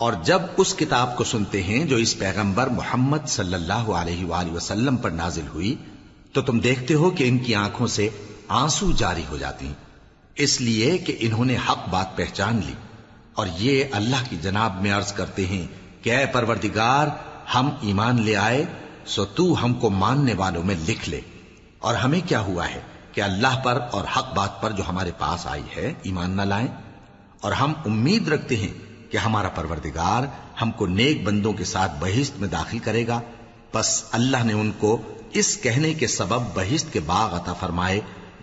اور جب اس کتاب کو سنتے ہیں جو اس پیغمبر محمد صلی اللہ علیہ وآلہ وسلم پر نازل ہوئی تو تم دیکھتے ہو کہ ان کی آنکھوں سے آنسو جاری ہو جاتے ہیں، اس لیے کہ انہوں نے حق بات پہچان لی، اور یہ اللہ کی جناب میں عرض کرتے ہیں کہ اے پروردگار، ہم ایمان لے آئے سو تو ہم کو ماننے والوں میں لکھ لے، اور ہمیں کیا ہوا ہے کہ اللہ پر اور حق بات پر جو ہمارے پاس آئی ہے ایمان نہ لائیں، اور ہم امید رکھتے ہیں کہ ہمارا پروردگار ہم کو نیک بندوں کے ساتھ بہشت میں داخل کرے گا۔ پس اللہ نے ان کو اس کہنے کے سبب بہشت کے باغ عطا فرمائے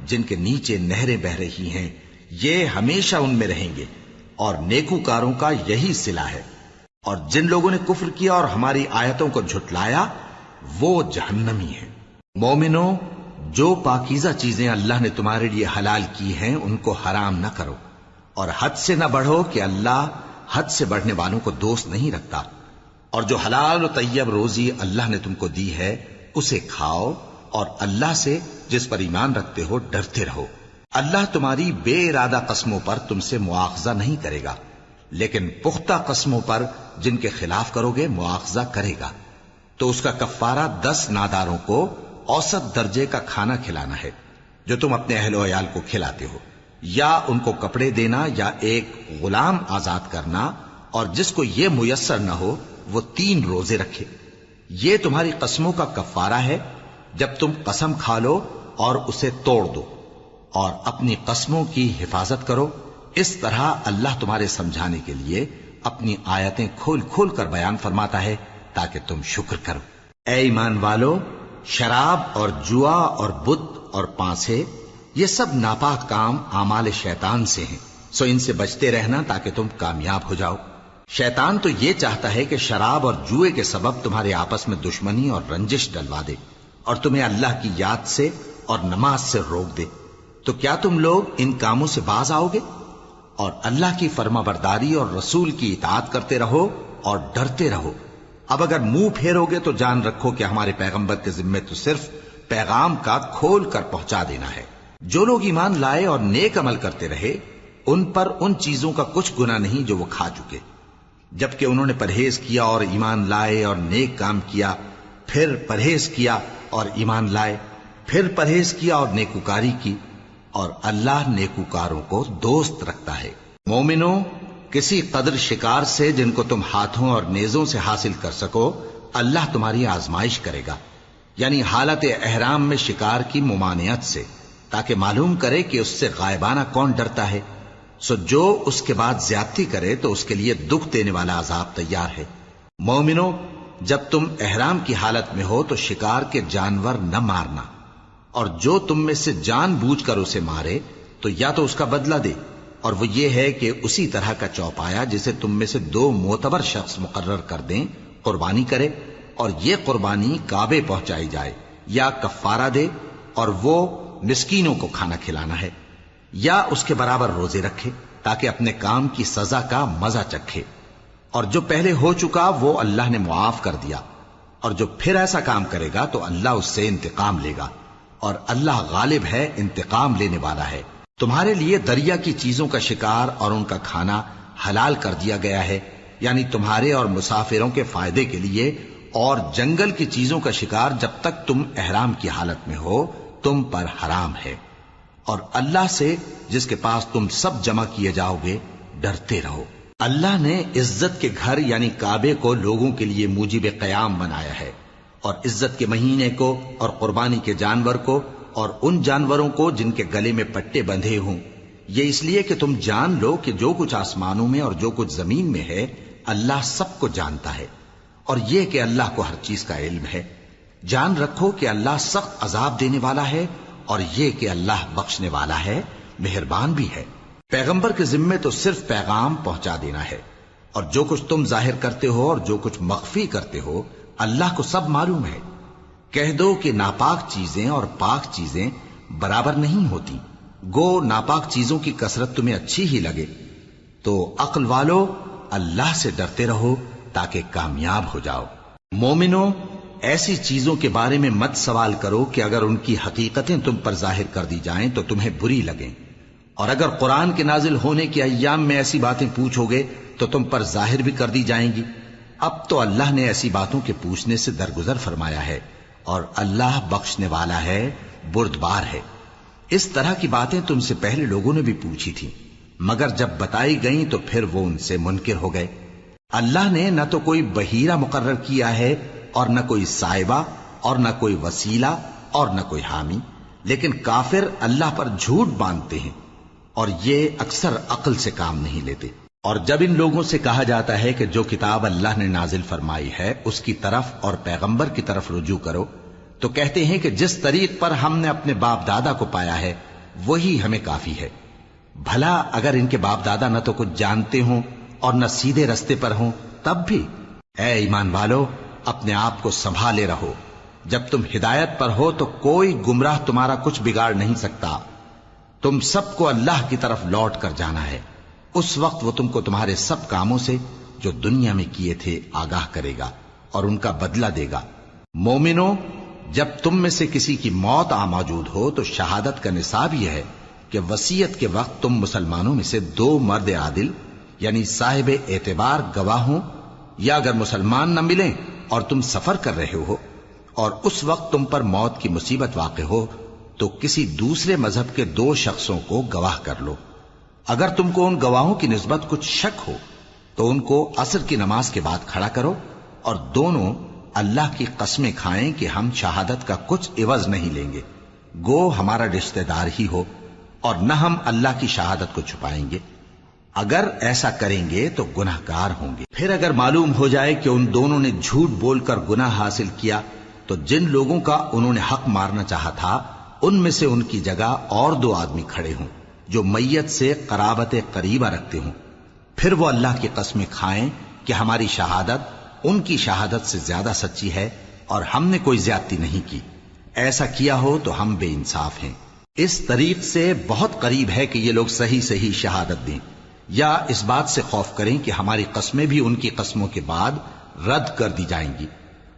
جن کے نیچے نہریں بہ رہی ہیں، یہ ہمیشہ ان میں رہیں گے، اور نیکوکاروں کا یہی صلہ ہے۔ اور جن لوگوں نے کفر کیا اور ہماری آیتوں کو جھٹلایا وہ جہنمی ہیں۔ مومنوں، جو پاکیزہ چیزیں اللہ نے تمہارے لیے حلال کی ہیں ان کو حرام نہ کرو، اور حد سے نہ بڑھو کہ اللہ حد سے بڑھنے والوں کو دوست نہیں رکھتا، اور جو حلال و طیب روزی اللہ نے تم کو دی ہے اسے کھاؤ، اور اللہ سے جس پر ایمان رکھتے ہو ڈرتے رہو۔ اللہ تمہاری بے ارادہ قسموں پر تم سے مواخذہ نہیں کرے گا، لیکن پختہ قسموں پر جن کے خلاف کرو گے مواخذہ کرے گا، تو اس کا کفارہ 10 ناداروں کو اوسط درجے کا کھانا کھلانا ہے جو تم اپنے اہل و عیال کو کھلاتے ہو، یا ان کو کپڑے دینا یا ایک غلام آزاد کرنا، اور جس کو یہ میسر نہ ہو وہ 3 روزے رکھے۔ یہ تمہاری قسموں کا کفارہ ہے جب تم قسم کھا لو اور اسے توڑ دو، اور اپنی قسموں کی حفاظت کرو۔ اس طرح اللہ تمہارے سمجھانے کے لیے اپنی آیتیں کھول کھول کر بیان فرماتا ہے تاکہ تم شکر کرو۔ اے ایمان والو، شراب اور جوا اور بت اور پانسے یہ سب ناپاک کام اعمال شیطان سے ہیں، سو ان سے بچتے رہنا تاکہ تم کامیاب ہو جاؤ۔ شیطان تو یہ چاہتا ہے کہ شراب اور جوئے کے سبب تمہارے آپس میں دشمنی اور رنجش ڈلوا دے، اور تمہیں اللہ کی یاد سے اور نماز سے روک دے۔ تو کیا تم لوگ ان کاموں سے باز آؤ گے؟ اور اللہ کی فرما برداری اور رسول کی اطاعت کرتے رہو اور ڈرتے رہو۔ اب اگر منہ پھیرو گے تو جان رکھو کہ ہمارے پیغمبر کے ذمے تو صرف پیغام کا کھول کر پہنچا دینا ہے۔ جو لوگ ایمان لائے اور نیک عمل کرتے رہے ان پر ان چیزوں کا کچھ گناہ نہیں جو وہ کھا چکے، جبکہ انہوں نے پرہیز کیا اور ایمان لائے اور نیک کام کیا، پھر پرہیز کیا اور ایمان لائے، پھر پرہیز کیا اور نیکوکاری کی، اور اللہ نیکوکاروں کو دوست رکھتا ہے۔ مومنوں، کسی قدر شکار سے جن کو تم ہاتھوں اور نیزوں سے حاصل کر سکو اللہ تمہاری آزمائش کرے گا، یعنی حالت احرام میں شکار کی ممانعت سے، تاکہ معلوم کرے کہ اس سے غائبانہ کون ڈرتا ہے۔ سو جو اس کے بعد زیادتی کرے تو اس کے لیے دکھ دینے والا عذاب تیار ہے۔ مومنوں، جب تم احرام کی حالت میں ہو تو شکار کے جانور نہ مارنا، اور جو تم میں سے جان بوجھ کر اسے مارے تو یا تو اس کا بدلہ دے، اور وہ یہ ہے کہ اسی طرح کا چوپایا جسے تم میں سے 2 معتبر شخص مقرر کر دیں قربانی کرے، اور یہ قربانی کعبے پہنچائی جائے، یا کفارہ دے اور وہ مسکینوں کو کھانا کھلانا ہے، یا اس کے برابر روزے رکھے تاکہ اپنے کام کی سزا کا مزہ چکھے، اور جو پہلے ہو چکا وہ اللہ نے معاف کر دیا، اور جو پھر ایسا کام کرے گا تو اللہ اس سے انتقام لے گا، اور اللہ غالب ہے، انتقام لینے والا ہے۔ تمہارے لیے دریا کی چیزوں کا شکار اور ان کا کھانا حلال کر دیا گیا ہے، یعنی تمہارے اور مسافروں کے فائدے کے لیے، اور جنگل کی چیزوں کا شکار جب تک تم احرام کی حالت میں ہو تم پر حرام ہے، اور اللہ سے جس کے پاس تم سب جمع کیے جاؤ گے ڈرتے رہو۔ اللہ نے عزت کے گھر یعنی کعبے کو لوگوں کے لیے موجب قیام بنایا ہے، اور عزت کے مہینے کو اور قربانی کے جانور کو اور ان جانوروں کو جن کے گلے میں پٹے بندھے ہوں، یہ اس لیے کہ تم جان لو کہ جو کچھ آسمانوں میں اور جو کچھ زمین میں ہے اللہ سب کو جانتا ہے، اور یہ کہ اللہ کو ہر چیز کا علم ہے۔ جان رکھو کہ اللہ سخت عذاب دینے والا ہے، اور یہ کہ اللہ بخشنے والا ہے، مہربان بھی ہے۔ پیغمبر کے ذمے تو صرف پیغام پہنچا دینا ہے، اور جو کچھ تم ظاہر کرتے ہو اور جو کچھ مخفی کرتے ہو اللہ کو سب معلوم ہے۔ کہہ دو کہ ناپاک چیزیں اور پاک چیزیں برابر نہیں ہوتی، گو ناپاک چیزوں کی کثرت تمہیں اچھی ہی لگے، تو عقل والو اللہ سے ڈرتے رہو تاکہ کامیاب ہو جاؤ۔ مومنوں، ایسی چیزوں کے بارے میں مت سوال کرو کہ اگر ان کی حقیقتیں تم پر ظاہر کر دی جائیں تو تمہیں بری لگیں، اور اگر قرآن کے نازل ہونے کے ایام میں ایسی باتیں پوچھو گے تو تم پر ظاہر بھی کر دی جائیں گی۔ اب تو اللہ نے ایسی باتوں کے پوچھنے سے درگزر فرمایا ہے، اور اللہ بخشنے والا ہے، بردبار ہے۔ اس طرح کی باتیں تم سے پہلے لوگوں نے بھی پوچھی تھیں، مگر جب بتائی گئیں تو پھر وہ ان سے منکر ہو گئے۔ اللہ نے نہ تو کوئی بحیرہ مقرر کیا ہے، اور نہ کوئی سائبہ، اور نہ کوئی وسیلہ، اور نہ کوئی حامی، لیکن کافر اللہ پر جھوٹ باندھتے ہیں، اور یہ اکثر عقل سے کام نہیں لیتے۔ اور جب ان لوگوں سے کہا جاتا ہے کہ جو کتاب اللہ نے نازل فرمائی ہے اس کی طرف اور پیغمبر کی طرف رجوع کرو، تو کہتے ہیں کہ جس طریق پر ہم نے اپنے باپ دادا کو پایا ہے وہی ہمیں کافی ہے۔ بھلا اگر ان کے باپ دادا نہ تو کچھ جانتے ہوں اور نہ سیدھے رستے پر ہوں تب بھی؟ اے ایمان والو، اپنے آپ کو سنبھالے رہو، جب تم ہدایت پر ہو تو کوئی گمراہ تمہارا کچھ بگاڑ نہیں سکتا۔ تم سب کو اللہ کی طرف لوٹ کر جانا ہے، اس وقت وہ تم کو تمہارے سب کاموں سے جو دنیا میں کیے تھے آگاہ کرے گا اور ان کا بدلہ دے گا۔ مومنو، جب تم میں سے کسی کی موت آ موجود ہو تو شہادت کا نصاب یہ ہے کہ وصیت کے وقت تم مسلمانوں میں سے 2 مرد عادل یعنی صاحب اعتبار گواہ ہوں، یا اگر مسلمان نہ ملیں اور تم سفر کر رہے ہو اور اس وقت تم پر موت کی مصیبت واقع ہو تو کسی دوسرے مذہب کے 2 شخصوں کو گواہ کر لو۔ اگر تم کو ان گواہوں کی نسبت کچھ شک ہو تو ان کو عصر کی نماز کے بعد کھڑا کرو، اور دونوں اللہ کی قسمیں کھائیں کہ ہم شہادت کا کچھ عوض نہیں لیں گے، گو ہمارا رشتہ دار ہی ہو، اور نہ ہم اللہ کی شہادت کو چھپائیں گے۔ اگر ایسا کریں گے تو گناہ گار ہوں گے۔ پھر اگر معلوم ہو جائے کہ ان دونوں نے جھوٹ بول کر گناہ حاصل کیا تو جن لوگوں کا انہوں نے حق مارنا چاہا تھا ان میں سے ان کی جگہ اور 2 آدمی کھڑے ہوں جو میت سے قرابت قریبہ رکھتے ہوں، پھر وہ اللہ کی قسمیں کھائیں کہ ہماری شہادت ان کی شہادت سے زیادہ سچی ہے اور ہم نے کوئی زیادتی نہیں کی۔ ایسا کیا ہو تو ہم بے انصاف ہیں۔ اس طریق سے بہت قریب ہے کہ یہ لوگ صحیح صحیح شہادت دیں، یا اس بات سے خوف کریں کہ ہماری قسمیں بھی ان کی قسموں کے بعد رد کر دی جائیں گی۔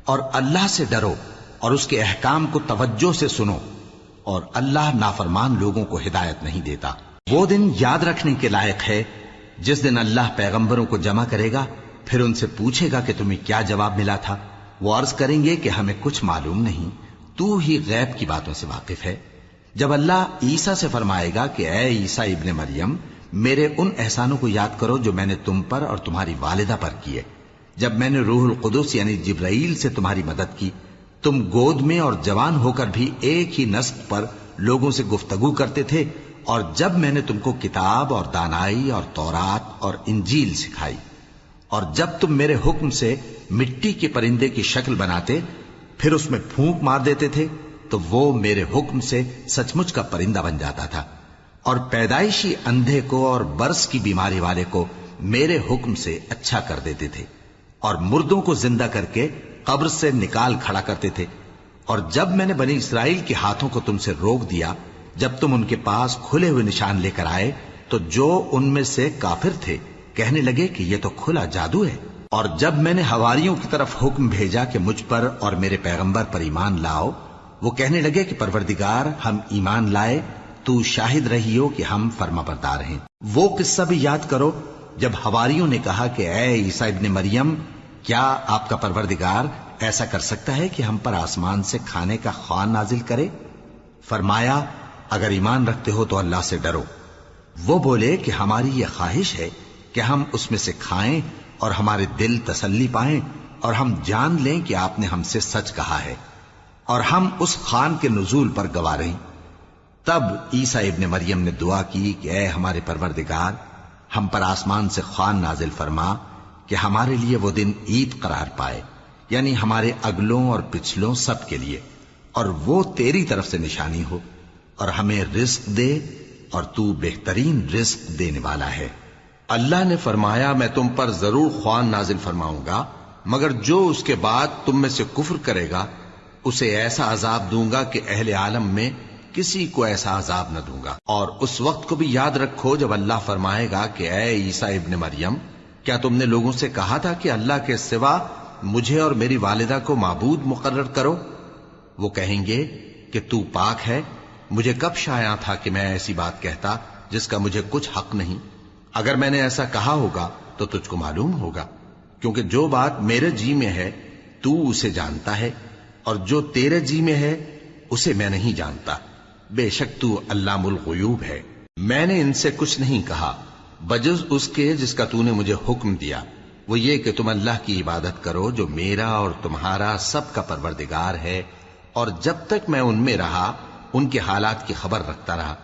اور اللہ سے ڈرو اور اس کے احکام کو توجہ سے سنو، اور اللہ نافرمان لوگوں کو ہدایت نہیں دیتا۔ وہ دن یاد رکھنے کے لائق ہے جس دن اللہ پیغمبروں کو جمع کرے گا، پھر ان سے پوچھے گا کہ تمہیں کیا جواب ملا تھا۔ وہ عرض کریں گے کہ ہمیں کچھ معلوم نہیں، تو ہی غیب کی باتوں سے واقف ہے۔ جب اللہ عیسیٰ سے فرمائے گا کہ اے عیسیٰ ابن مریم، میرے ان احسانوں کو یاد کرو جو میں نے تم پر اور تمہاری والدہ پر کیے، جب میں نے روح القدس یعنی جبرائیل سے تمہاری مدد کی، تم گود میں اور جوان ہو کر بھی ایک ہی نسق پر لوگوں سے گفتگو کرتے تھے، اور جب میں نے تم کو کتاب اور دانائی اور تورات اور انجیل سکھائی، اور جب تم میرے حکم سے مٹی کے پرندے کی شکل بناتے پھر اس میں پھونک مار دیتے تھے تو وہ میرے حکم سے سچ مچ کا پرندہ بن جاتا تھا، اور پیدائشی اندھے کو اور برس کی بیماری والے کو میرے حکم سے اچھا کر دیتے تھے، اور مردوں کو زندہ کر کے قبر سے نکال کھڑا کرتے تھے۔ اور جب میں نے بنی اسرائیل کے ہاتھوں کو تم سے روک دیا جب تم ان کے پاس کھلے ہوئے نشان لے کر آئے تو جو ان میں سے کافر تھے کہنے لگے کہ یہ تو کھلا جادو ہے۔ اور جب میں نے حواریوں کی طرف حکم بھیجا کہ مجھ پر اور میرے پیغمبر پر ایمان لاؤ، وہ کہنے لگے کہ پروردگار ہم ایمان لائے، تو شاہد رہی ہو کہ ہم فرما بردار ہیں۔ وہ قصہ بھی یاد کرو جب حواریوں نے کہا کہ اے عیسیٰ ابن مریم، کیا آپ کا پروردگار ایسا کر سکتا ہے کہ ہم پر آسمان سے کھانے کا خوان نازل کرے؟ فرمایا اگر ایمان رکھتے ہو تو اللہ سے ڈرو۔ وہ بولے کہ ہماری یہ خواہش ہے کہ ہم اس میں سے کھائیں اور ہمارے دل تسلی پائیں اور ہم جان لیں کہ آپ نے ہم سے سچ کہا ہے، اور ہم اس خوان کے نزول پر گواہ رہیں۔ تب عیسیٰ ابن مریم نے دعا کی کہ اے ہمارے پروردگار، ہم پر آسمان سے خوان نازل فرما کہ ہمارے لیے وہ دن عید قرار پائے، یعنی ہمارے اگلوں اور پچھلوں سب کے لیے، اور وہ تیری طرف سے نشانی ہو، اور ہمیں رزق دے، اور تو بہترین رزق دینے والا ہے۔ اللہ نے فرمایا میں تم پر ضرور خوان نازل فرماؤں گا، مگر جو اس کے بعد تم میں سے کفر کرے گا اسے ایسا عذاب دوں گا کہ اہل عالم میں کسی کو ایسا عذاب نہ دوں گا۔ اور اس وقت کو بھی یاد رکھو جب اللہ فرمائے گا کہ اے عیسیٰ ابن مریم، کیا تم نے لوگوں سے کہا تھا کہ اللہ کے سوا مجھے اور میری والدہ کو معبود مقرر کرو؟ وہ کہیں گے کہ تو پاک ہے، مجھے کب شایع تھا کہ میں ایسی بات کہتا جس کا مجھے کچھ حق نہیں۔ اگر میں نے ایسا کہا ہوگا تو تجھ کو معلوم ہوگا، کیونکہ جو بات میرے جی میں ہے تو اسے جانتا ہے، اور جو تیرے جی میں ہے اسے میں نہیں جانتا۔ بے شک تو علام الغیوب ہے۔ میں نے ان سے کچھ نہیں کہا بجز اس کے جس کا تو نے مجھے حکم دیا، وہ یہ کہ تم اللہ کی عبادت کرو جو میرا اور تمہارا سب کا پروردگار ہے، اور جب تک میں ان میں رہا ان کے حالات کی خبر رکھتا رہا۔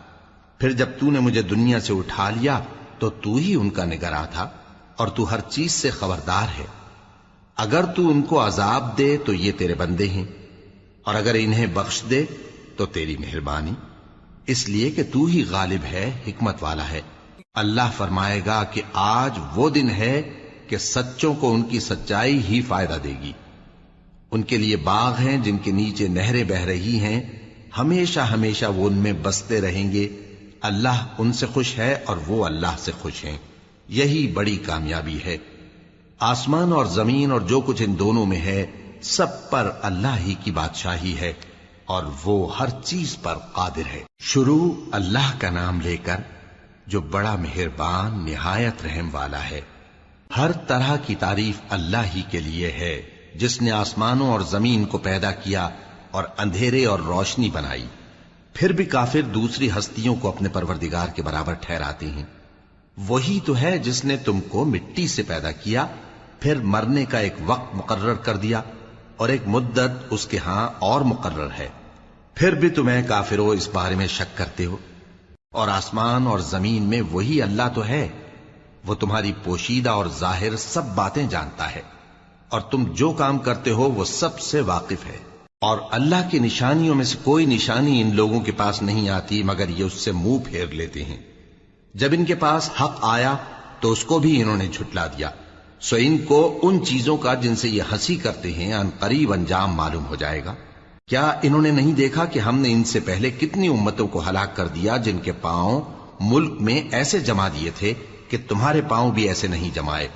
پھر جب تو نے مجھے دنیا سے اٹھا لیا تو تو ہی ان کا نگراں تھا، اور تو ہر چیز سے خبردار ہے۔ اگر تو ان کو عذاب دے تو یہ تیرے بندے ہیں، اور اگر انہیں بخش دے تو تیری مہربانی، اس لیے کہ تو ہی غالب ہے، حکمت والا ہے۔ اللہ فرمائے گا کہ آج وہ دن ہے کہ سچوں کو ان کی سچائی ہی فائدہ دے گی۔ ان کے لیے باغ ہیں جن کے نیچے نہریں بہ رہی ہیں، ہمیشہ ہمیشہ وہ ان میں بستے رہیں گے۔ اللہ ان سے خوش ہے اور وہ اللہ سے خوش ہیں، یہی بڑی کامیابی ہے۔ آسمان اور زمین اور جو کچھ ان دونوں میں ہے سب پر اللہ ہی کی بادشاہی ہے، اور وہ ہر چیز پر قادر ہے۔ شروع اللہ کا نام لے کر جو بڑا مہربان نہایت رحم والا ہے۔ ہر طرح کی تعریف اللہ ہی کے لیے ہے، جس نے آسمانوں اور زمین کو پیدا کیا اور اندھیرے اور روشنی بنائی۔ پھر بھی کافر دوسری ہستیوں کو اپنے پروردگار کے برابر ٹھہراتے ہیں۔ وہی تو ہے جس نے تم کو مٹی سے پیدا کیا، پھر مرنے کا ایک وقت مقرر کر دیا، اور ایک مدت اس کے ہاں اور مقرر ہے۔ پھر بھی تمہیں کافروں اس بارے میں شک کرتے ہو، اور آسمان اور زمین میں وہی اللہ تو ہے، وہ تمہاری پوشیدہ اور ظاہر سب باتیں جانتا ہے، اور تم جو کام کرتے ہو وہ سب سے واقف ہے۔ اور اللہ کی نشانیوں میں سے کوئی نشانی ان لوگوں کے پاس نہیں آتی مگر یہ اس سے منہ پھیر لیتے ہیں۔ جب ان کے پاس حق آیا تو اس کو بھی انہوں نے جھٹلا دیا، سو ان کو ان چیزوں کا جن سے یہ ہنسی کرتے ہیں ان قریب انجام معلوم ہو جائے گا۔ کیا انہوں نے نہیں دیکھا کہ ہم نے ان سے پہلے کتنی امتوں کو ہلاک کر دیا جن کے پاؤں ملک میں ایسے جما دیے تھے کہ تمہارے پاؤں بھی ایسے نہیں جمائے،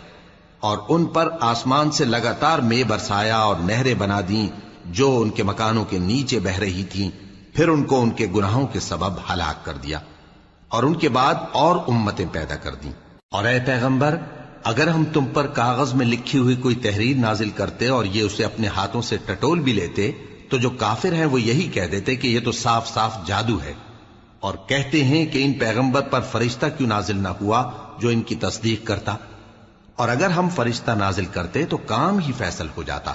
اور ان پر آسمان سے لگاتار مے برسایا اور نہریں بنا دیں جو ان کے مکانوں کے نیچے بہ رہی تھیں، پھر ان کو ان کے گناہوں کے سبب ہلاک کر دیا، اور ان کے بعد اور امتیں پیدا کر دیں۔ اور اے پیغمبر، اگر ہم تم پر کاغذ میں لکھی ہوئی کوئی تحریر نازل کرتے اور یہ اسے اپنے ہاتھوں سے ٹٹول بھی لیتے تو جو کافر ہیں وہ یہی کہہ دیتے کہ یہ تو صاف صاف جادو ہے، اور کہتے ہیں کہ ان پیغمبر پر فرشتہ کیوں نازل نہ ہوا جو ان کی تصدیق کرتا، اور اگر ہم فرشتہ نازل کرتے تو کام ہی فیصل ہو جاتا،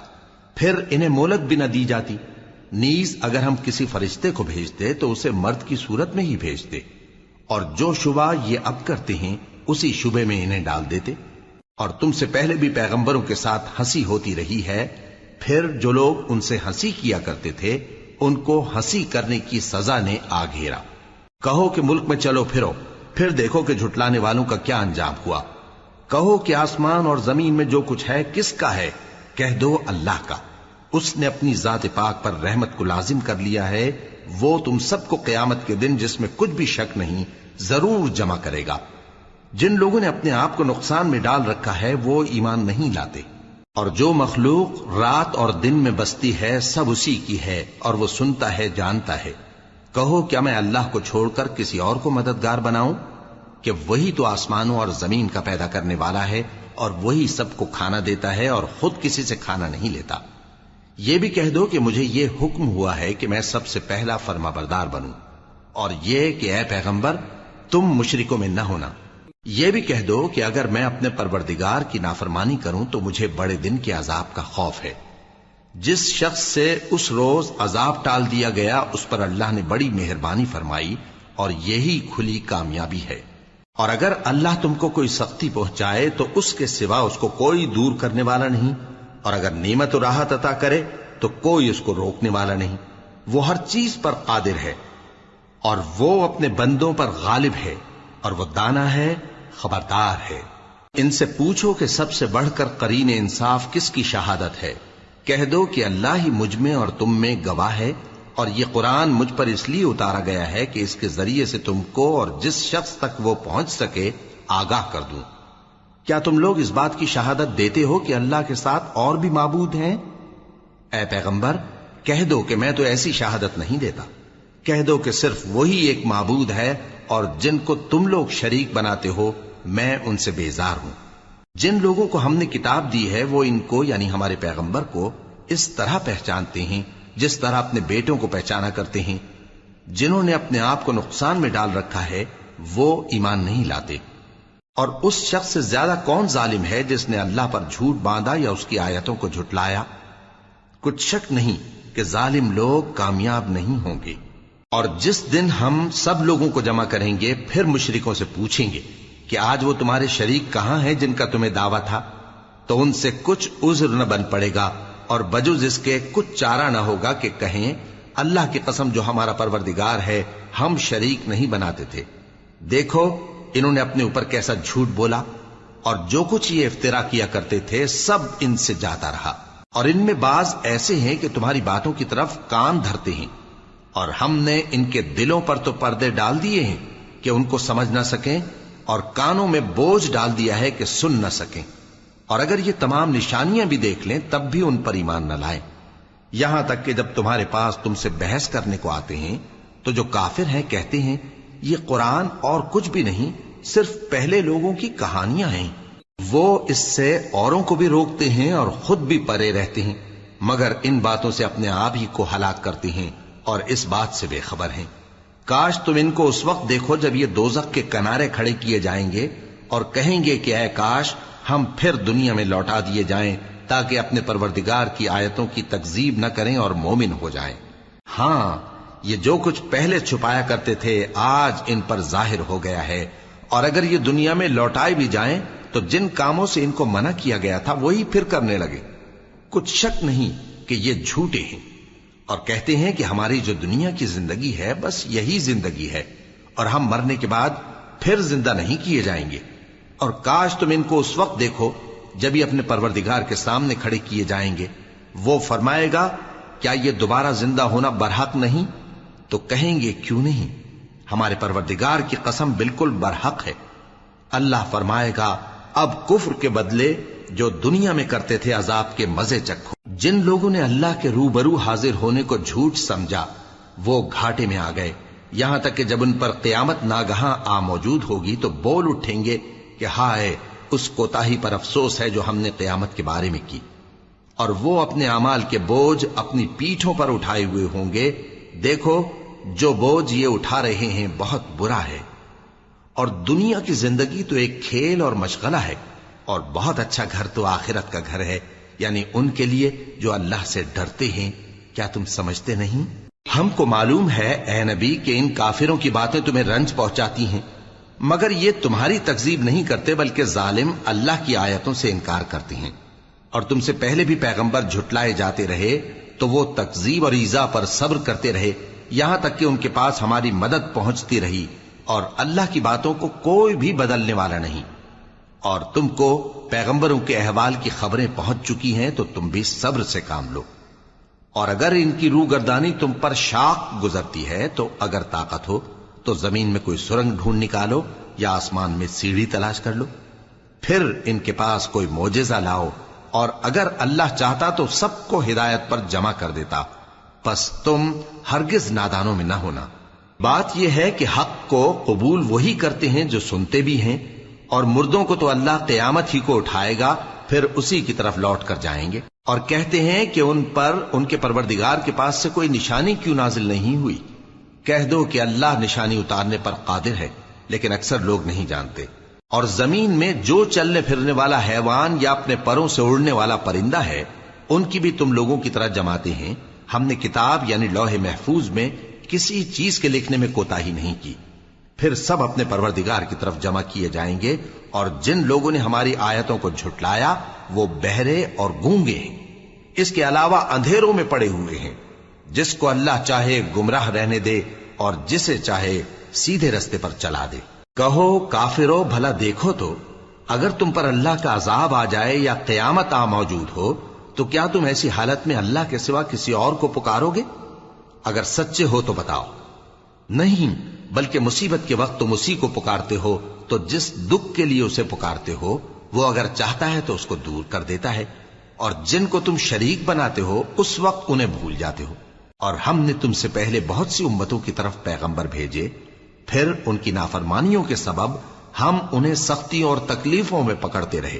پھر انہیں مہلت بھی نہ دی جاتی۔ نیز اگر ہم کسی فرشتے کو بھیجتے تو اسے مرد کی صورت میں ہی بھیجتے، اور جو شبہ یہ اب کرتے ہیں اسی شبے میں انہیں ڈال دیتے۔ اور تم سے پہلے بھی پیغمبروں کے ساتھ ہنسی ہوتی رہی ہے، پھر جو لوگ ان سے ہنسی کیا کرتے تھے ان کو ہنسی کرنے کی سزا نے آ گھیرا۔ کہو کہ ملک میں چلو پھرو، پھر دیکھو کہ جھٹلانے والوں کا کیا انجام ہوا۔ کہو کہ آسمان اور زمین میں جو کچھ ہے کس کا ہے؟ کہہ دو اللہ کا۔ اس نے اپنی ذات پاک پر رحمت کو لازم کر لیا ہے، وہ تم سب کو قیامت کے دن جس میں کچھ بھی شک نہیں ضرور جمع کرے گا۔ جن لوگوں نے اپنے آپ کو نقصان میں ڈال رکھا ہے وہ ایمان نہیں لاتے، اور جو مخلوق رات اور دن میں بستی ہے سب اسی کی ہے، اور وہ سنتا ہے جانتا ہے۔ کہو کیا میں اللہ کو چھوڑ کر کسی اور کو مددگار بناؤں؟ کہ وہی تو آسمانوں اور زمین کا پیدا کرنے والا ہے، اور وہی سب کو کھانا دیتا ہے اور خود کسی سے کھانا نہیں لیتا۔ یہ بھی کہہ دو کہ مجھے یہ حکم ہوا ہے کہ میں سب سے پہلا فرما بردار بنوں، اور یہ کہ اے پیغمبر تم مشرکوں میں نہ ہونا۔ یہ بھی کہہ دو کہ اگر میں اپنے پروردگار کی نافرمانی کروں تو مجھے بڑے دن کے عذاب کا خوف ہے۔ جس شخص سے اس روز عذاب ٹال دیا گیا اس پر اللہ نے بڑی مہربانی فرمائی، اور یہی کھلی کامیابی ہے۔ اور اگر اللہ تم کو کوئی سختی پہنچائے تو اس کے سوا اس کو کوئی دور کرنے والا نہیں، اور اگر نعمت و راحت عطا کرے تو کوئی اس کو روکنے والا نہیں۔ وہ ہر چیز پر قادر ہے، اور وہ اپنے بندوں پر غالب ہے، اور وہ دانا ہے، خبردار ہے۔ ان سے پوچھو کہ سب سے بڑھ کر قرین انصاف کس کی شہادت ہے؟ کہہ دو کہ اللہ ہی مجھ میں اور تم میں گواہ ہے، اور یہ قرآن مجھ پر اس لیے اتارا گیا ہے کہ اس کے ذریعے سے تم کو اور جس شخص تک وہ پہنچ سکے آگاہ کر دوں۔ کیا تم لوگ اس بات کی شہادت دیتے ہو کہ اللہ کے ساتھ اور بھی معبود ہیں؟ اے پیغمبر کہہ دو کہ میں تو ایسی شہادت نہیں دیتا۔ کہہ دو کہ صرف وہی ایک معبود ہے، اور جن کو تم لوگ شریک بناتے ہو میں ان سے بیزار ہوں۔ جن لوگوں کو ہم نے کتاب دی ہے وہ ان کو یعنی ہمارے پیغمبر کو اس طرح پہچانتے ہیں جس طرح اپنے بیٹوں کو پہچانا کرتے ہیں. جنہوں نے اپنے آپ کو نقصان میں ڈال رکھا ہے وہ ایمان نہیں لاتے. اور اس شخص سے زیادہ کون ظالم ہے جس نے اللہ پر جھوٹ باندھا یا اس کی آیتوں کو جھٹلایا؟ کچھ شک نہیں کہ ظالم لوگ کامیاب نہیں ہوں گے. اور جس دن ہم سب لوگوں کو جمع کریں گے پھر مشرکوں سے پوچھیں گے کہ آج وہ تمہارے شریک کہاں ہیں جن کا تمہیں دعویٰ تھا، تو ان سے کچھ عذر نہ بن پڑے گا اور بجز اس کے کچھ چارہ نہ ہوگا کہ کہیں اللہ کی قسم جو ہمارا پروردگار ہے ہم شریک نہیں بناتے تھے. دیکھو انہوں نے اپنے اوپر کیسا جھوٹ بولا، اور جو کچھ یہ افترا کیا کرتے تھے سب ان سے جاتا رہا. اور ان میں بعض ایسے ہیں کہ تمہاری باتوں کی طرف کان دھرتے ہیں، اور ہم نے ان کے دلوں پر تو پردے ڈال دیے ہیں کہ ان کو سمجھ نہ سکیں، اور کانوں میں بوجھ ڈال دیا ہے کہ سن نہ سکیں. اور اگر یہ تمام نشانیاں بھی دیکھ لیں تب بھی ان پر ایمان نہ لائیں. یہاں تک کہ جب تمہارے پاس تم سے بحث کرنے کو آتے ہیں تو جو کافر ہیں کہتے ہیں یہ قرآن اور کچھ بھی نہیں، صرف پہلے لوگوں کی کہانیاں ہیں. وہ اس سے اوروں کو بھی روکتے ہیں اور خود بھی پرے رہتے ہیں، مگر ان باتوں سے اپنے آپ ہی کو ہلاک کرتے ہیں اور اس بات سے بے خبر ہیں. کاش تم ان کو اس وقت دیکھو جب یہ دوزخ کے کنارے کھڑے کیے جائیں گے اور کہیں گے کہ اے کاش ہم پھر دنیا میں لوٹا دیے جائیں تاکہ اپنے پروردگار کی آیتوں کی تکذیب نہ کریں اور مومن ہو جائیں. ہاں یہ جو کچھ پہلے چھپایا کرتے تھے آج ان پر ظاہر ہو گیا ہے، اور اگر یہ دنیا میں لوٹائے بھی جائیں تو جن کاموں سے ان کو منع کیا گیا تھا وہی پھر کرنے لگے. کچھ شک نہیں کہ یہ جھوٹے ہیں، اور کہتے ہیں کہ ہماری جو دنیا کی زندگی ہے بس یہی زندگی ہے اور ہم مرنے کے بعد پھر زندہ نہیں کیے جائیں گے. اور کاش تم ان کو اس وقت دیکھو جب یہ اپنے پروردگار کے سامنے کھڑے کیے جائیں گے. وہ فرمائے گا کیا یہ دوبارہ زندہ ہونا برحق نہیں؟ تو کہیں گے کیوں نہیں، ہمارے پروردگار کی قسم بالکل برحق ہے. اللہ فرمائے گا اب کفر کے بدلے جو دنیا میں کرتے تھے عذاب کے مزے چکھو. جن لوگوں نے اللہ کے روبرو حاضر ہونے کو جھوٹ سمجھا وہ گھاٹے میں آ گئے، یہاں تک کہ جب ان پر قیامت ناگہاں آ موجود ہوگی تو بول اٹھیں گے کہ ہائے اس کوتاہی پر افسوس ہے جو ہم نے قیامت کے بارے میں کی. اور وہ اپنے اعمال کے بوجھ اپنی پیٹھوں پر اٹھائے ہوئے ہوں گے. دیکھو جو بوجھ یہ اٹھا رہے ہیں بہت برا ہے. اور دنیا کی زندگی تو ایک کھیل اور مشغلہ ہے، اور بہت اچھا گھر تو آخرت کا گھر ہے، یعنی ان کے لیے جو اللہ سے ڈرتے ہیں. کیا تم سمجھتے نہیں؟ ہم کو معلوم ہے اے نبی کہ ان کافروں کی باتیں تمہیں رنج پہنچاتی ہیں، مگر یہ تمہاری تکذیب نہیں کرتے بلکہ ظالم اللہ کی آیتوں سے انکار کرتے ہیں. اور تم سے پہلے بھی پیغمبر جھٹلائے جاتے رہے تو وہ تکذیب اور ایذا پر صبر کرتے رہے یہاں تک کہ ان کے پاس ہماری مدد پہنچتی رہی، اور اللہ کی باتوں کو کوئی بھی بدلنے والا نہیں. اور تم کو پیغمبروں کے احوال کی خبریں پہنچ چکی ہیں تو تم بھی صبر سے کام لو. اور اگر ان کی روح گردانی تم پر شاق گزرتی ہے تو اگر طاقت ہو تو زمین میں کوئی سرنگ ڈھونڈ نکالو یا آسمان میں سیڑھی تلاش کر لو، پھر ان کے پاس کوئی معجزہ لاؤ، اور اگر اللہ چاہتا تو سب کو ہدایت پر جمع کر دیتا. پس تم ہرگز نادانوں میں نہ ہونا. بات یہ ہے کہ حق کو قبول وہی کرتے ہیں جو سنتے بھی ہیں، اور مردوں کو تو اللہ قیامت ہی کو اٹھائے گا پھر اسی کی طرف لوٹ کر جائیں گے. اور کہتے ہیں کہ ان پر ان کے پروردگار کے پاس سے کوئی نشانی کیوں نازل نہیں ہوئی. کہہ دو کہ اللہ نشانی اتارنے پر قادر ہے، لیکن اکثر لوگ نہیں جانتے. اور زمین میں جو چلنے پھرنے والا حیوان یا اپنے پروں سے اڑنے والا پرندہ ہے ان کی بھی تم لوگوں کی طرح جماتے ہیں. ہم نے کتاب یعنی لوح محفوظ میں کسی چیز کے لکھنے میں کوتاہی نہیں کی. پھر سب اپنے پروردگار کی طرف جمع کیے جائیں گے. اور جن لوگوں نے ہماری آیتوں کو جھٹلایا وہ بہرے اور گونگے ہیں، اس کے علاوہ اندھیروں میں پڑے ہوئے ہیں. جس کو اللہ چاہے گمراہ رہنے دے اور جسے چاہے سیدھے رستے پر چلا دے. کہو کافرو بھلا دیکھو تو اگر تم پر اللہ کا عذاب آ جائے یا قیامت آ موجود ہو تو کیا تم ایسی حالت میں اللہ کے سوا کسی اور کو پکارو گے؟ اگر سچے ہو تو بتاؤ. نہیں، بلکہ مصیبت کے وقت تم اسی کو پکارتے ہو تو جس دکھ کے لیے اسے پکارتے ہو وہ اگر چاہتا ہے تو اس کو دور کر دیتا ہے. اور جن کو تم شریک بناتے ہو اس وقت انہیں بھول جاتے ہو. اور ہم نے تم سے پہلے بہت سی امتوں کی طرف پیغمبر بھیجے، پھر ان کی نافرمانیوں کے سبب ہم انہیں سختیوں اور تکلیفوں میں پکڑتے رہے.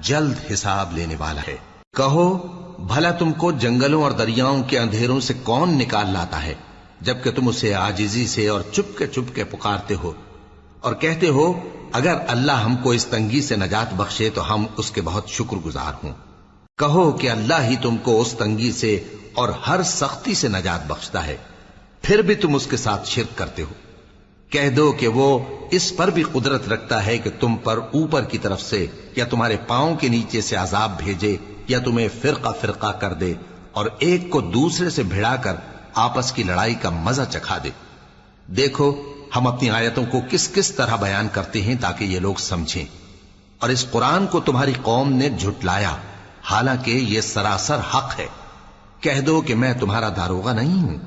جلد حساب لینے والا ہے۔ کہو بھلا تم کو جنگلوں اور دریاؤں کے اندھیروں سے کون نکال لاتا ہے، جبکہ تم اسے عاجزی سے اور چپ کے پکارتے ہو اور کہتے ہو اگر اللہ ہم کو اس تنگی سے نجات بخشے تو ہم اس کے بہت شکر گزار ہوں۔ کہو کہ اللہ ہی تم کو اس تنگی سے اور ہر سختی سے نجات بخشتا ہے، پھر بھی تم اس کے ساتھ شرک کرتے ہو۔ کہہ دو کہ وہ اس پر بھی قدرت رکھتا ہے کہ تم پر اوپر کی طرف سے یا تمہارے پاؤں کے نیچے سے عذاب بھیجے یا تمہیں فرقہ فرقہ کر دے اور ایک کو دوسرے سے بھڑا کر آپس کی لڑائی کا مزہ چکھا دے۔ دیکھو ہم اپنی آیتوں کو کس کس طرح بیان کرتے ہیں تاکہ یہ لوگ سمجھیں، اور اس قرآن کو تمہاری قوم نے جھٹلایا حالانکہ یہ سراسر حق ہے۔ کہہ دو کہ میں تمہارا داروغہ نہیں ہوں،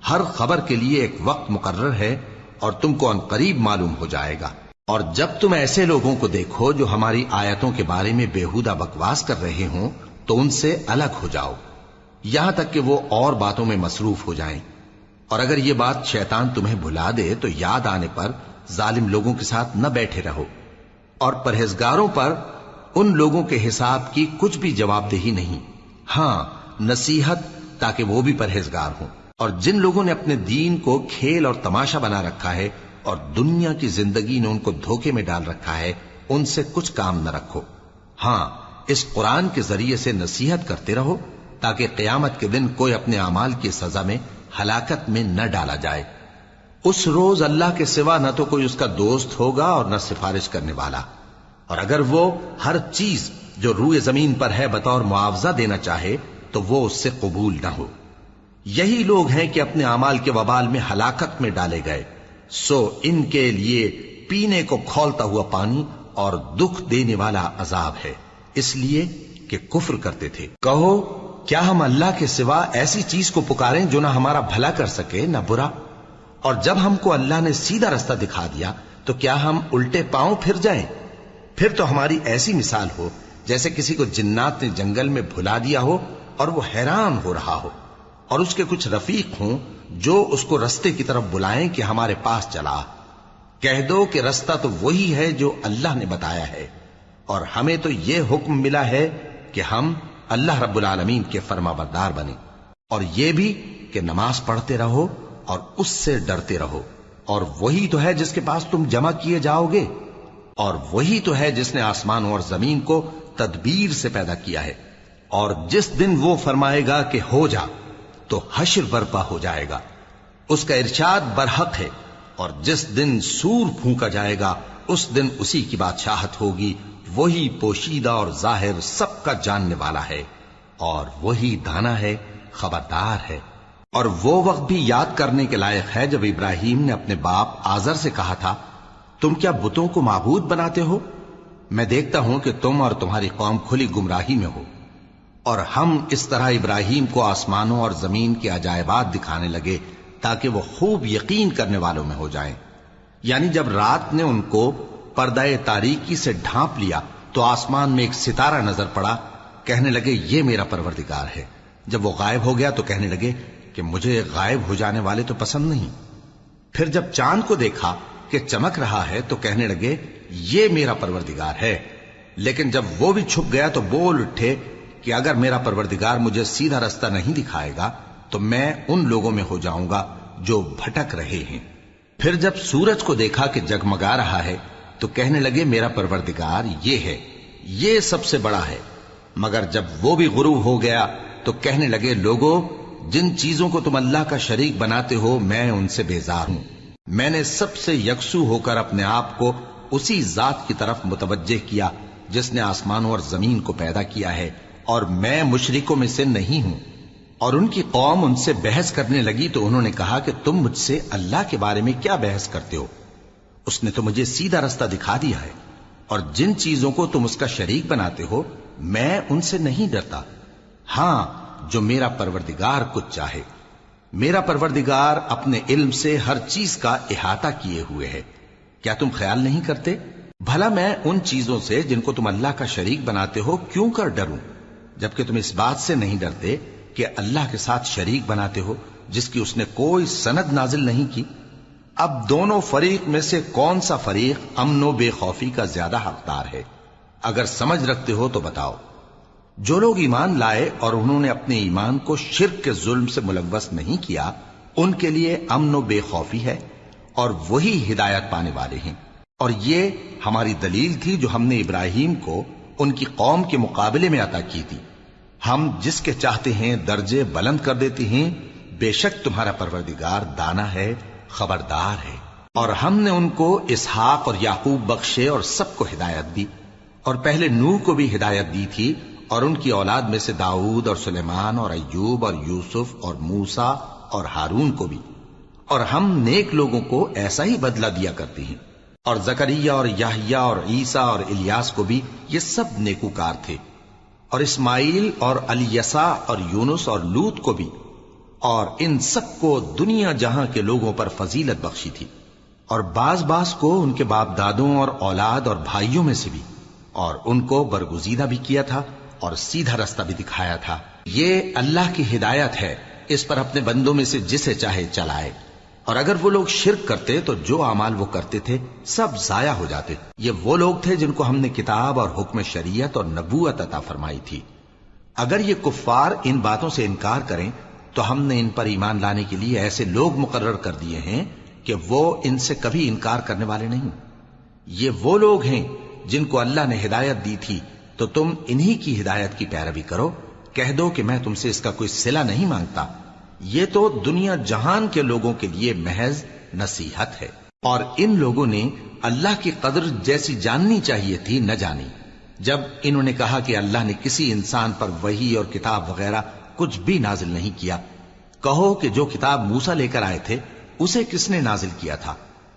ہر خبر کے لیے ایک وقت مقرر ہے اور تم کو ان قریب معلوم ہو جائے گا۔ اور جب تم ایسے لوگوں کو دیکھو جو ہماری آیتوں کے بارے میں بےہودہ بکواس کر رہے ہوں تو ان سے الگ ہو جاؤ، یہاں تک کہ وہ اور باتوں میں مصروف ہو جائیں۔ اور اگر یہ بات شیطان تمہیں بھلا دے تو یاد آنے پر ظالم لوگوں کے ساتھ نہ بیٹھے رہو، اور پرہیزگاروں پر ان لوگوں کے حساب کی کچھ بھی جواب دہی نہیں، ہاں نصیحت تاکہ وہ بھی پرہیزگار ہوں۔ اور جن لوگوں نے اپنے دین کو کھیل اور تماشا بنا رکھا ہے اور دنیا کی زندگی نے ان کو دھوکے میں ڈال رکھا ہے، ان سے کچھ کام نہ رکھو، ہاں اس قرآن کے ذریعے سے نصیحت کرتے رہو تاکہ قیامت کے دن کوئی اپنے اعمال کی سزا میں ہلاکت میں نہ ڈالا جائے۔ اس روز اللہ کے سوا نہ تو کوئی اس کا دوست ہوگا اور نہ سفارش کرنے والا، اور اگر وہ ہر چیز جو روئے زمین پر ہے بطور معاوضہ دینا چاہے تو وہ اس سے قبول نہ ہو۔ یہی لوگ ہیں کہ اپنے اعمال کے وبال میں ہلاکت میں ڈالے گئے، سو ان کے لیے پینے کو کھولتا ہوا پانی اور دکھ دینے والا عذاب ہے، اس لیے کہ کفر کرتے تھے۔ کہو کیا ہم اللہ کے سوا ایسی چیز کو پکاریں جو نہ ہمارا بھلا کر سکے نہ برا؟ اور جب ہم کو اللہ نے سیدھا رستہ دکھا دیا تو کیا ہم الٹے پاؤں پھر جائیں؟ پھر تو ہماری ایسی مثال ہو جیسے کسی کو جنات نے جنگل میں بھلا دیا ہو اور وہ حیران ہو رہا ہو، اور اس کے کچھ رفیق ہوں جو اس کو رستے کی طرف بلائیں کہ ہمارے پاس چلا۔ کہہ دو کہ رستہ تو وہی ہے جو اللہ نے بتایا ہے، اور ہمیں تو یہ حکم ملا ہے کہ ہم اللہ رب العالمین کے فرما بردار بنیں، اور یہ بھی کہ نماز پڑھتے رہو اور اس سے ڈرتے رہو، اور وہی تو ہے جس کے پاس تم جمع کیے جاؤ گے، اور وہی تو ہے جس نے آسمانوں اور زمین کو تدبیر سے پیدا کیا ہے، اور جس دن وہ فرمائے گا کہ ہو جا تو حشر برپا ہو جائے گا، اس کا ارشاد برحق ہے، اور جس دن سور پھونکا جائے گا اس دن اسی کی بادشاہت ہوگی، وہی پوشیدہ اور ظاہر سب کا جاننے والا ہے، اور وہی دانا ہے خبردار ہے۔ اور وہ وقت بھی یاد کرنے کے لائق ہے جب ابراہیم نے اپنے باپ آزر سے کہا تھا تم کیا بتوں کو معبود بناتے ہو؟ میں دیکھتا ہوں کہ تم اور تمہاری قوم کھلی گمراہی میں ہو۔ اور ہم اس طرح ابراہیم کو آسمانوں اور زمین کے عجائبات دکھانے لگے تاکہ وہ خوب یقین کرنے والوں میں ہو جائیں۔ یعنی جب رات نے ان کو پردہ تاریکی سے ڈھانپ لیا تو آسمان میں ایک ستارہ نظر پڑا، کہنے لگے یہ میرا پروردگار ہے۔ جب وہ غائب ہو گیا تو کہنے لگے کہ مجھے غائب ہو جانے والے تو پسند نہیں۔ پھر جب چاند کو دیکھا کہ چمک رہا ہے تو کہنے لگے یہ میرا پروردگار ہے۔ لیکن جب وہ بھی چھپ گیا تو بول اٹھے کہ اگر میرا پروردگار مجھے سیدھا رستہ نہیں دکھائے گا تو میں ان لوگوں میں ہو جاؤں گا جو بھٹک رہے ہیں۔ پھر جب سورج کو دیکھا کہ جگمگا رہا ہے تو کہنے لگے میرا پروردگار یہ ہے، یہ سب سے بڑا ہے۔ مگر جب وہ بھی غروب ہو گیا تو کہنے لگے لوگو جن چیزوں کو تم اللہ کا شریک بناتے ہو میں ان سے بیزار ہوں۔ میں نے سب سے یکسو ہو کر اپنے آپ کو اسی ذات کی طرف متوجہ کیا جس نے آسمانوں اور زمین کو پیدا کیا ہے، اور میں مشرکوں میں سے نہیں ہوں۔ اور ان کی قوم ان سے بحث کرنے لگی تو انہوں نے کہا کہ تم مجھ سے اللہ کے بارے میں کیا بحث کرتے ہو؟ اس نے تو مجھے سیدھا رستہ دکھا دیا ہے، اور جن چیزوں کو تم اس کا شریک بناتے ہو میں ان سے نہیں ڈرتا، ہاں جو میرا پروردگار کچھ چاہے۔ میرا پروردگار اپنے علم سے ہر چیز کا احاطہ کیے ہوئے ہے۔ کیا تم خیال نہیں کرتے؟ بھلا میں ان چیزوں سے جن کو تم اللہ کا شریک بناتے ہو کیوں کر ڈروں، جبکہ تم اس بات سے نہیں ڈرتے کہ اللہ کے ساتھ شریک بناتے ہو جس کی اس نے کوئی سند نازل نہیں کی۔ اب دونوں فریق میں سے کون سا فریق امن و بے خوفی کا زیادہ حقدار ہے؟ اگر سمجھ رکھتے ہو تو بتاؤ۔ جو لوگ ایمان لائے اور انہوں نے اپنے ایمان کو شرک کے ظلم سے ملوث نہیں کیا، ان کے لیے امن و بے خوفی ہے اور وہی ہدایت پانے والے ہیں۔ اور یہ ہماری دلیل تھی جو ہم نے ابراہیم کو ان کی قوم کے مقابلے میں عطا کی تھی۔ ہم جس کے چاہتے ہیں درجے بلند کر دیتے ہیں، بے شک تمہارا پروردگار دانا ہے، خبردار ہے۔ اور ہم نے ان کو اسحاق اور یعقوب بخشے اور سب کو ہدایت دی، اور پہلے نوح کو بھی ہدایت دی تھی، اور ان کی اولاد میں سے داؤد اور سلیمان اور ایوب اور یوسف اور موسیٰ اور ہارون کو بھی۔ اور ہم نیک لوگوں کو ایسا ہی بدلہ دیا کرتے ہیں۔ اور زکریا اور یحییٰ اور عیسیٰ اور الیاس کو بھی، یہ سب نیکوکار تھے۔ اور اسماعیل اور الیسع اور یونس اور لوط کو بھی، اور ان سب کو دنیا جہاں کے لوگوں پر فضیلت بخشی تھی، اور بعض کو ان کے باپ دادوں اور اولاد اور بھائیوں میں سے بھی، اور ان کو برگزیدہ بھی کیا تھا اور سیدھا رستہ بھی دکھایا تھا۔ یہ اللہ کی ہدایت ہے، اس پر اپنے بندوں میں سے جسے چاہے چلائے۔ اور اگر وہ لوگ شرک کرتے تو جو اعمال وہ کرتے تھے سب ضائع ہو جاتے۔ یہ وہ لوگ تھے جن کو ہم نے کتاب اور حکم شریعت اور نبوت عطا فرمائی تھی۔ اگر یہ کفار ان باتوں سے انکار کریں تو ہم نے ان پر ایمان لانے کے لیے ایسے لوگ مقرر کر دیے ہیں کہ وہ ان سے کبھی انکار کرنے والے نہیں۔ یہ وہ لوگ ہیں جن کو اللہ نے ہدایت دی تھی، تو تم انہی کی ہدایت کی پیروی کرو۔ کہہ دو کہ میں تم سے اس کا کوئی صلہ نہیں مانگتا، یہ تو دنیا جہان کے لوگوں کے لیے محض نصیحت ہے۔ اور ان لوگوں نے اللہ کی قدر جیسی جاننی چاہیے تھی نہ جانی، جب انہوں نے کہا کہ اللہ نے کسی انسان پر وحی اور کتاب وغیرہ کچھ بھی نازل نہیں کیا۔ کہو کہ جو کتاب موسیٰ لے کر آئے تھے اسے کس نے نازل کیا تھا،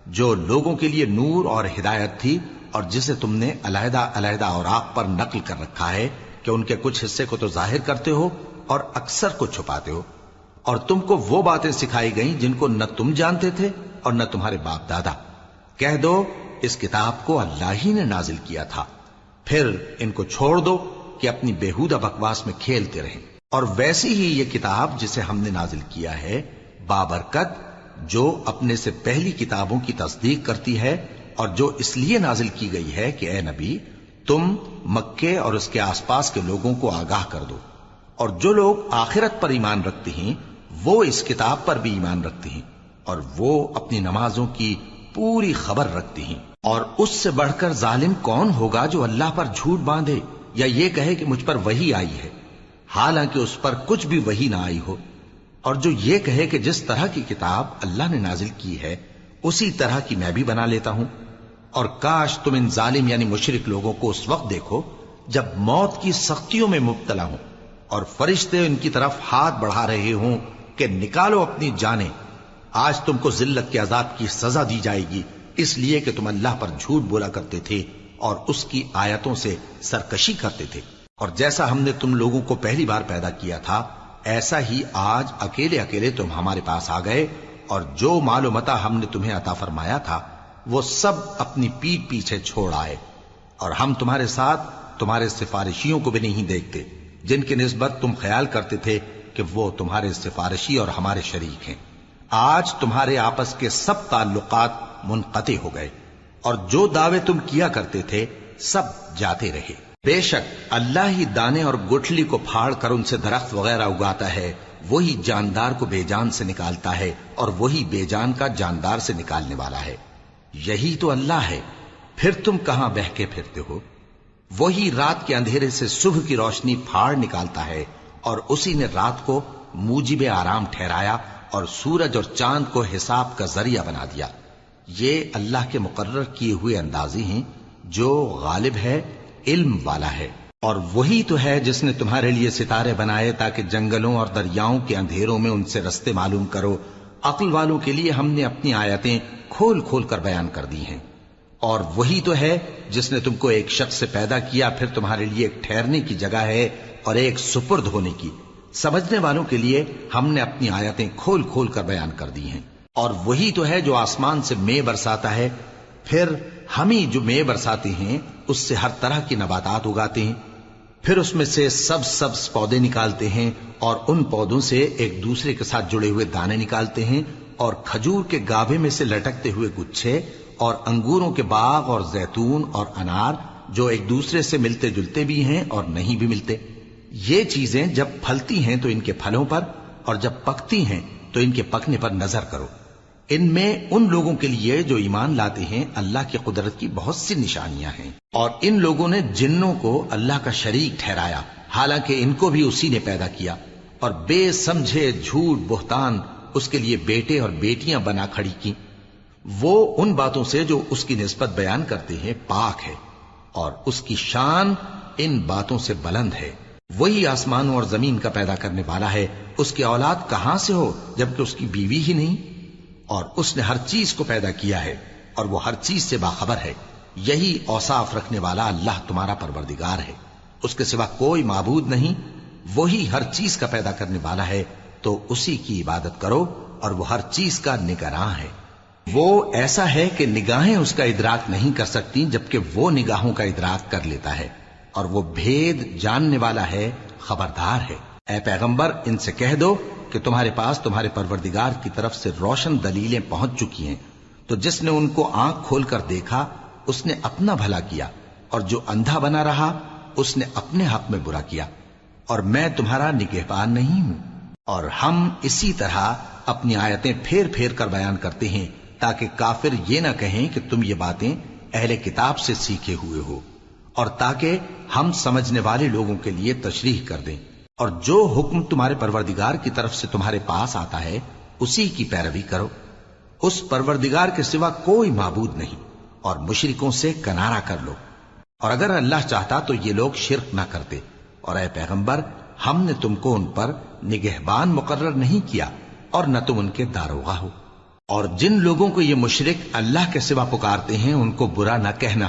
جو لوگوں کے لیے نور اور ہدایت تھی، اور جسے تم نے علیحدہ علیحدہ اوراق پر نقل کر رکھا ہے کہ ان کے کچھ حصے کو تو ظاہر کرتے ہو اور اکثر کو چھپاتے ہو۔ اور تم کو وہ باتیں سکھائی گئیں جن کو نہ تم جانتے تھے اور نہ تمہارے باپ دادا۔ کہہ دو اس کتاب کو اللہ ہی نے نازل کیا تھا، پھر ان کو چھوڑ دو کہ اپنی بیہودہ بکواس میں کھیلتے رہیں۔ اور ویسی ہی یہ کتاب جسے ہم نے نازل کیا ہے بابرکت، جو اپنے سے پہلی کتابوں کی تصدیق کرتی ہے، اور جو اس لیے نازل کی گئی ہے کہ اے نبی تم مکے اور اس کے آس پاس کے لوگوں کو آگاہ کر دو۔ اور جو لوگ آخرت پر ایمان رکھتے ہیں وہ اس کتاب پر بھی ایمان رکھتے ہیں، اور وہ اپنی نمازوں کی پوری خبر رکھتے ہیں۔ اور اس سے بڑھ کر ظالم کون ہوگا جو اللہ پر جھوٹ باندھے یا یہ کہے کہ مجھ پر وحی آئی ہے، حالانکہ اس پر کچھ بھی وحی نہ آئی ہو، اور جو یہ کہے کہ جس طرح کی کتاب اللہ نے نازل کی ہے اسی طرح کی میں بھی بنا لیتا ہوں۔ اور کاش تم ان ظالم یعنی مشرک لوگوں کو اس وقت دیکھو جب موت کی سختیوں میں مبتلا ہوں، اور فرشتے ان کی طرف ہاتھ بڑھا رہے ہوں کہ نکالو اپنی جانیں، آج تم کو ذلت کے عذاب کی سزا دی جائے گی، اس لیے کہ تم اللہ پر جھوٹ بولا کرتے تھے اور اس کی آیتوں سے سرکشی کرتے تھے۔ اور جیسا ہم نے تم لوگوں کو پہلی بار پیدا کیا تھا ایسا ہی آج اکیلے اکیلے تم ہمارے پاس آ گئے، اور جو مال و متاع ہم نے تمہیں عطا فرمایا تھا وہ سب اپنی پیٹھ پیچھے چھوڑ آئے، اور ہم تمہارے ساتھ تمہارے سفارشیوں کو بھی نہیں دیکھتے جن کی نسبت تم خیال کرتے تھے کہ وہ تمہارے سفارشی اور ہمارے شریک ہیں۔ آج تمہارے آپس کے سب تعلقات منقطع ہو گئے، اور جو دعوے تم کیا کرتے تھے سب جاتے رہے۔ بے شک اللہ ہی دانے اور گٹھلی کو پھاڑ کر ان سے درخت وغیرہ اگاتا ہے، وہی جاندار کو بے جان سے نکالتا ہے، اور وہی بے جان کا جاندار سے نکالنے والا ہے۔ یہی تو اللہ ہے، پھر تم کہاں بہکے پھرتے ہو؟ وہی رات کے اندھیرے سے صبح کی روشنی پھاڑ نکالتا ہے، اور اسی نے رات کو موجب آرام ٹھہرایا اور سورج اور چاند کو حساب کا ذریعہ بنا دیا۔ یہ اللہ کے مقرر کیے ہوئے اندازے ہیں، جو غالب ہے، علم والا ہے۔ اور وہی تو ہے جس نے تمہارے لیے ستارے بنائے تاکہ جنگلوں اور دریاؤں کے اندھیروں میں ان سے رستے معلوم کرو۔ عقل والوں کے لیے ہم نے اپنی آیتیں کھول کھول کر بیان کر دی ہیں۔ اور وہی تو ہے جس نے تم کو ایک شخص سے پیدا کیا، پھر تمہارے لیے ایک ٹھہرنے کی جگہ ہے اور ایک سپرد ہونے کی۔ سمجھنے والوں کے لیے ہم نے اپنی آیتیں کھول کھول کر بیان کر دی ہیں۔ اور وہی تو ہے جو آسمان سے مے برساتا ہے، پھر ہم ہی جو مے برساتے ہیں اس سے ہر طرح کی نباتات اگاتے ہیں، پھر اس میں سے سبز پودے نکالتے ہیں، اور ان پودوں سے ایک دوسرے کے ساتھ جڑے ہوئے دانے نکالتے ہیں، اور کھجور کے گاھے میں سے لٹکتے ہوئے گچھے، اور انگوروں کے باغ اور زیتون اور انار جو ایک دوسرے سے ملتے جلتے بھی ہیں اور نہیں بھی ملتے۔ یہ چیزیں جب پھلتی ہیں تو ان کے پھلوں پر، اور جب پکتی ہیں تو ان کے پکنے پر نظر کرو۔ ان میں ان لوگوں کے لیے جو ایمان لاتے ہیں اللہ کی قدرت کی بہت سی نشانیاں ہیں، اور ان لوگوں نے جنوں کو اللہ کا شریک ٹھہرایا، حالانکہ ان کو بھی اسی نے پیدا کیا، اور بے سمجھے جھوٹ بہتان اس کے لیے بیٹے اور بیٹیاں بنا کھڑی کی۔ وہ ان باتوں سے جو اس کی نسبت بیان کرتے ہیں پاک ہے، اور اس کی شان ان باتوں سے بلند ہے۔ وہی آسمانوں اور زمین کا پیدا کرنے والا ہے، اس کی اولاد کہاں سے ہو جبکہ اس کی بیوی ہی نہیں؟ اور اس نے ہر چیز کو پیدا کیا ہے، اور وہ ہر چیز سے باخبر ہے۔ یہی اوصاف رکھنے والا اللہ تمہارا پروردگار ہے، اس کے سوا کوئی معبود نہیں۔ وہی ہر چیز کا پیدا کرنے والا ہے، تو اسی کی عبادت کرو، اور وہ ہر چیز کا نگراں ہے۔ وہ ایسا ہے کہ نگاہیں اس کا ادراک نہیں کر سکتی، جبکہ وہ نگاہوں کا ادراک کر لیتا ہے، اور وہ بھید جاننے والا ہے، خبردار ہے۔ اے پیغمبر، ان سے کہہ دو کہ تمہارے پاس تمہارے پروردگار کی طرف سے روشن دلیلیں پہنچ چکی ہیں، تو جس نے ان کو آنکھ کھول کر دیکھا اس نے اپنا بھلا کیا، اور جو اندھا بنا رہا اس نے اپنے حق میں برا کیا، اور میں تمہارا نگہبان نہیں ہوں۔ اور ہم اسی طرح اپنی آیتیں پھیر پھیر کر بیان کرتے ہیں تاکہ کافر یہ نہ کہیں کہ تم یہ باتیں اہل کتاب سے سیکھے ہوئے ہو، اور تاکہ ہم سمجھنے والے لوگوں کے لیے تشریح کر دیں۔ اور جو حکم تمہارے پروردگار کی طرف سے تمہارے پاس آتا ہے اسی کی پیروی کرو، اس پروردگار کے سوا کوئی معبود نہیں، اور مشرکوں سے کنارہ کر لو۔ اور اگر اللہ چاہتا تو یہ لوگ شرک نہ کرتے، اور اے پیغمبر ہم نے تم کو ان پر نگہبان مقرر نہیں کیا، اور نہ تم ان کے داروغہ ہو۔ اور جن لوگوں کو یہ مشرک اللہ کے سوا پکارتے ہیں ان کو برا نہ کہنا،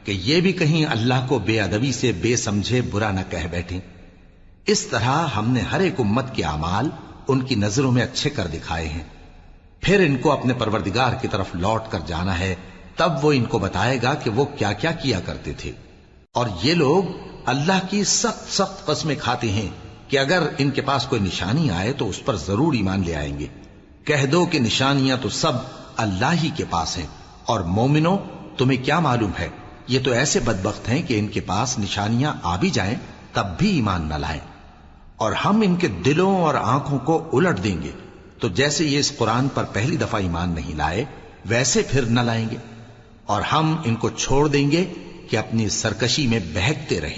کہ یہ بھی کہیں اللہ کو بے ادبی سے بے سمجھے برا نہ کہہ بیٹھیں۔ اس طرح ہم نے ہر ایک امت کے اعمال ان کی نظروں میں اچھے کر دکھائے ہیں، پھر ان کو اپنے پروردگار کی طرف لوٹ کر جانا ہے، تب وہ ان کو بتائے گا کہ وہ کیا کیا کیا کرتے تھے۔ اور یہ لوگ اللہ کی سخت سخت قسمیں کھاتے ہیں کہ اگر ان کے پاس کوئی نشانی آئے تو اس پر ضرور ایمان لے آئیں گے۔ کہہ دو کہ نشانیاں تو سب اللہ ہی کے پاس ہیں، اور مومنوں تمہیں کیا معلوم ہے، یہ تو ایسے بدبخت ہیں کہ ان کے پاس نشانیاں آ بھی جائیں تب بھی ایمان نہ لائیں۔ اور ہم ان کے دلوں اور آنکھوں کو الٹ دیں گے، تو جیسے یہ اس قرآن پر پہلی دفعہ ایمان نہیں لائے ویسے پھر نہ لائیں گے، اور ہم ان کو چھوڑ دیں گے کہ اپنی سرکشی میں بہکتے رہیں۔